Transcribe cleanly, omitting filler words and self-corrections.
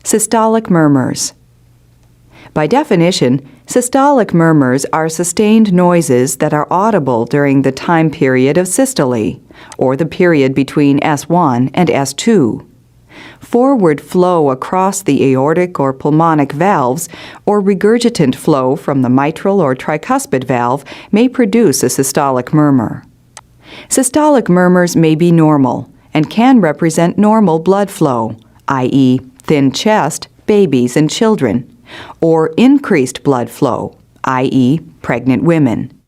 Systolic murmurs. By definition, systolic murmurs are sustained noises that are audible during the time period of systole, or the period between S1 and S2. Forward flow across the aortic or pulmonic valves, or regurgitant flow from the mitral or tricuspid valve may produce a systolic murmur. Systolic murmurs may be normal and can represent normal blood flow, i.e., thin chest, babies, and children, or increased blood flow, i.e., pregnant women.